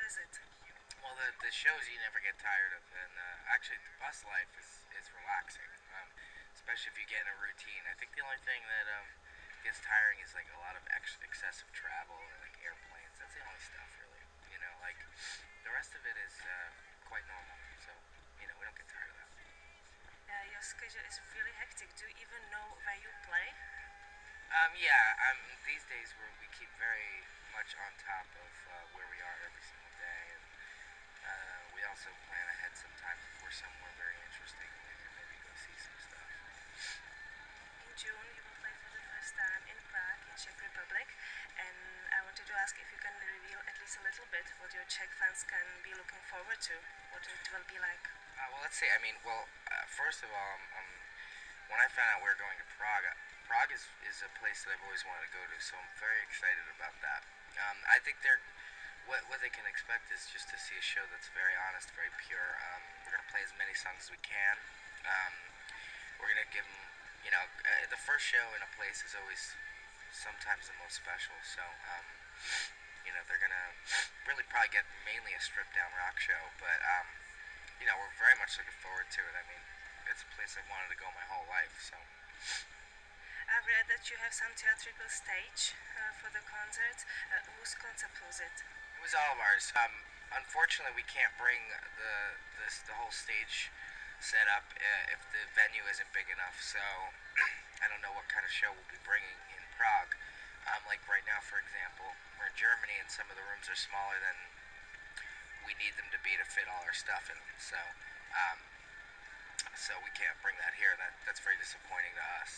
is it? Well, the shows you never get tired of, and actually the bus life is relaxing, especially if you get in a routine. I think the only thing that gets tiring is like a lot of excessive travel and like airplanes. That's the only stuff really. Like the rest of it is quite normal. So we don't get tired of that. Your schedule is really hectic. Do you even know where you play? Yeah. These days we keep very much on top of where we are every single day, and we also plan ahead sometimes if we're somewhere very interesting. We can maybe go see some stuff. In June, you will play for the first time in Prague, in Czech Republic, and I wanted to ask if you can reveal at least a little bit what your Czech fans can be looking forward to, what it will be like. Well, let's see. First of all, when I found out we were going to Prague, Prague is a place that I've always wanted to go to, so I'm very excited about that. I think what they can expect is just to see a show that's very honest, very pure. We're gonna play as many songs as we can. Um, we're gonna give them, the first show in a place is always sometimes the most special. So, they're gonna really probably get mainly a stripped down rock show, but we're very much looking forward to it. I mean, it's a place I've wanted to go my whole life. So I've read that you have some theatrical stage for the concert. Whose concept was it? it was all of ours. Unfortunately, we can't bring the whole stage set up if the venue isn't big enough. So I don't know what kind of show we'll be bringing in Prague. Like right now, for example, we're in Germany and some of the rooms are smaller than we need them to be to fit all our stuff in them. Um, so we can't bring that here. That's very disappointing to us.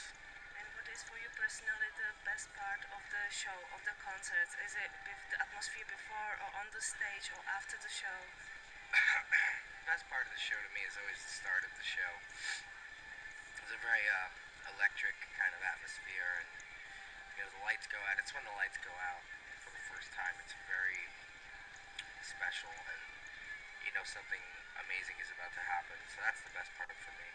And what is for you personally the best part of the show, of the concert? Is it with the atmosphere before or on the stage or after the show? The best part of the show to me is always the start of the show. It's a very electric kind of atmosphere, and the lights go out. It's when the lights go out for the first time. It's very special, and something amazing is about to happen. So that's the best part for me.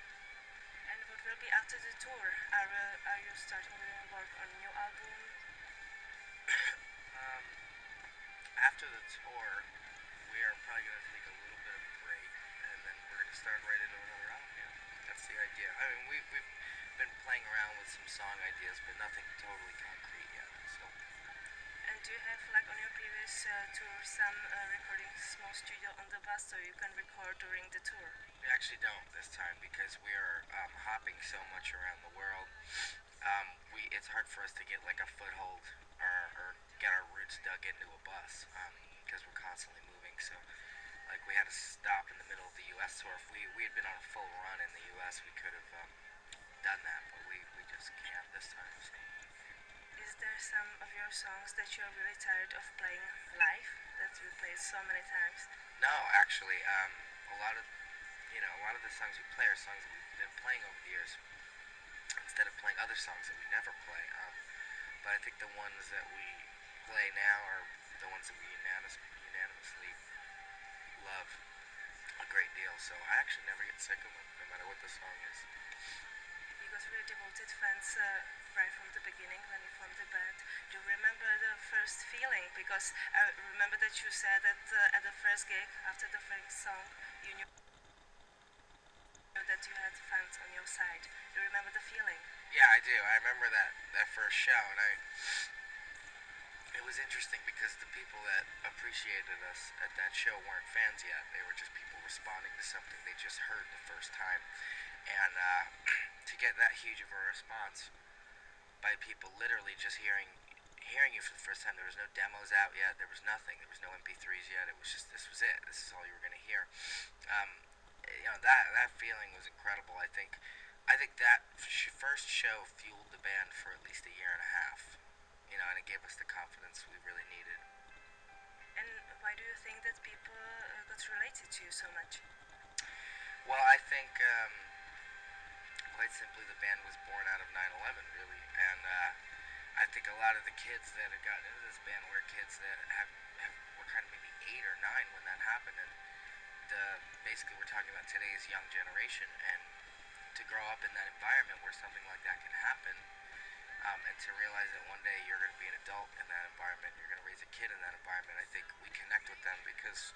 And what will be after the tour? Are you starting doing work on new album? Um, After the tour, we are probably going to take a little bit of a break, and then we're going to start right into another album. Yeah, that's the idea. I mean, we've been playing around with some song ideas, but nothing totally concrete yet. So And do you have, like on your previous tour, some recording small studio on the bus so you can record during the tour? we actually don't this time because we are hopping so much around the world. It's hard for us to get like a foothold or get our roots dug into a bus because we're constantly moving. So like we had to stop in the middle of the U.S. tour. If we had been on a full run in the U.S., we could have done that, but we just can't this time. So. Is there some of your songs that you're really tired of playing live, that you played so many times? No, actually, a lot of the songs we play are songs that we've been playing over the years instead of playing other songs that we never play. But I think the ones that we play now are the ones that we unanimously love a great deal. So I actually never get sick of them, no matter what the song is. Because we're devoted fans right from the beginning when you formed the band. Do you remember the first feeling? Because I remember that you said that at the first gig, after the first song, you knew that you had fans on your side. Do you remember the feeling? Yeah, I do. I remember that first show, and it was interesting because the people that appreciated us at that show weren't fans yet. They were just people responding to something they just heard the first time. And to get that huge of a response by people literally just hearing you for the first time, there was no demos out yet. There was nothing. There was no MP3s yet. It was just this was it. This is all you were going to hear. Um, that feeling was incredible. I think that first show fueled the band for at least a year and a half. And it gave us the confidence we really needed. And why do you think that people got related to you so much? Well, I think quite simply the band was born out of 9/11, really, and I think a lot of the kids that have gotten into this band were kids that were kind of maybe 8 or 9 when that happened, and basically we're talking about today's young generation, and to grow up in that environment where something like that can happen, and to realize that one day you're going to be an adult in that environment, you're going to raise a kid in that environment. I think we connect with them because because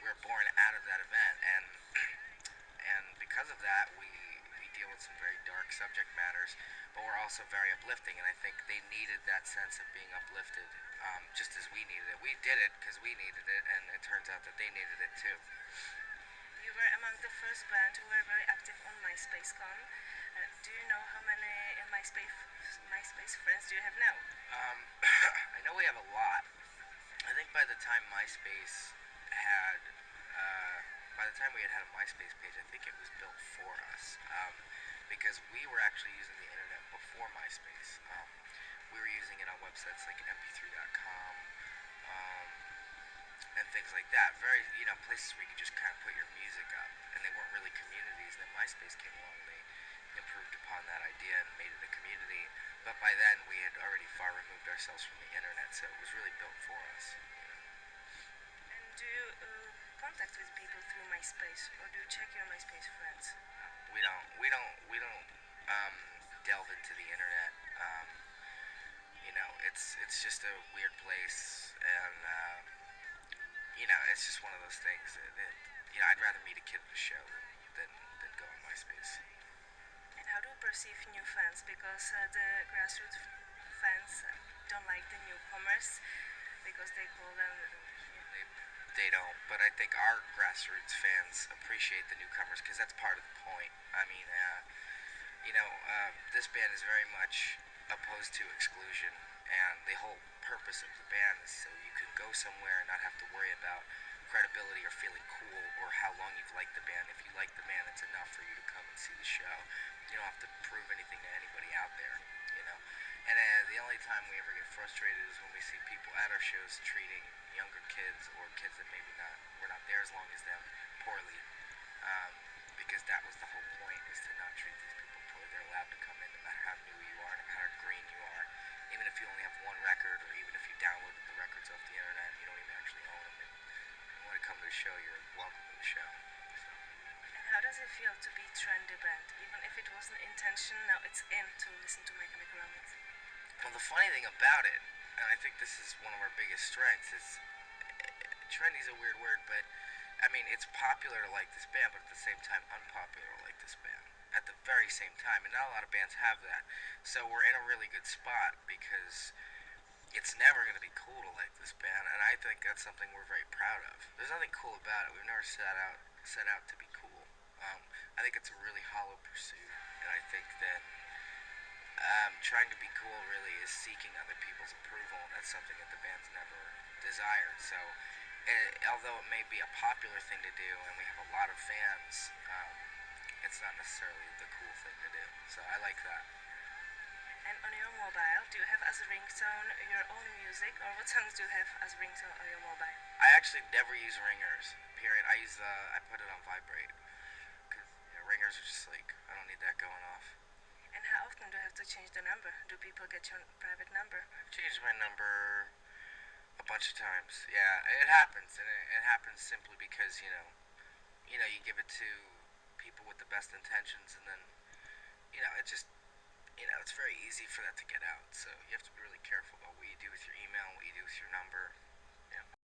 we're born out of that event, and because of that, we deal with some very dark subject matters, but we're also very uplifting, and I think they needed that sense of being uplifted, just as we needed it. We did it because we needed it, and it turns out that they needed it too. You were among the first band who were very active on MySpace.com. Do you know how many MySpace friends do you have now? Um, I know we have a lot. I think by the time MySpace had, uh, by the time we had a MySpace page, I think it was built for us, because we were actually using the internet before MySpace. We were using it on websites like pt.1, um, and things like that. Very, places where you could just kind of put your music up, and they weren't really communities. And then MySpace came along, and they improved upon that idea and made it a community. But by then, we had already far removed ourselves from the internet, so it was really built for us. And do you contact with people through MySpace, or do you check your MySpace friends? We don't um, delve into the internet. It's just a weird place, and it's just one of those things that I'd rather meet a kid at a show than go on MySpace. And how do you perceive new fans? Because the grassroots fans don't like the newcomers because they call them. They don't, but I think our grassroots fans appreciate the newcomers because that's part of the point. I mean, this band is very much opposed to exclusion, and the whole purpose of the band is so you can go somewhere and not have to worry about credibility or feeling cool or how long you've liked the band. If you like the band, it's enough for you to come and see the show. You don't have to prove anything to anybody out there, you know. And the only time we ever get frustrated is when we see people at our shows treating younger kids or kids that maybe not were not there as long as them poorly, um, because that was the whole point, is to not treat these people poorly. They're allowed to come in no matter how new you are, no matter how green you are, even if you only have one record, or even if you downloaded the records off the internet and you don't even actually own them. And you want to come to the show, you're welcome to the show. So. And how does it feel to be trendy band? Even if it wasn't intention, now it's in to listen to My Chemical Romance. Well, the funny thing about it, and I think this is one of our biggest strengths, is trendy is a weird word, but I mean, it's popular to like this band, but at the same time, unpopular to like this band. At the very same time, and not a lot of bands have that. So we're in a really good spot because it's never going to be cool to like this band, and I think that's something we're very proud of. There's nothing cool about it. We've never set out to be cool. I think it's a really hollow pursuit, and I think that trying to be cool really is seeking other people's approval, and that's something that the band's never desired. So, although it may be a popular thing to do, and we have a lot of fans, it's not necessarily the cool thing to do. So I like that. And on your mobile, do you have as a ringtone your own music, or what songs do you have as ringtone on your mobile? I actually never use ringers. Period. I put it on vibrate because ringers are just like, I don't need that going off. And how often do you have to change the number? Do people get your private number? I've changed my number a bunch of times. Yeah, it happens, and it happens simply because you give it to people with the best intentions, and then it just it's very easy for that to get out. So you have to be really careful about what you do with your email and what you do with your number.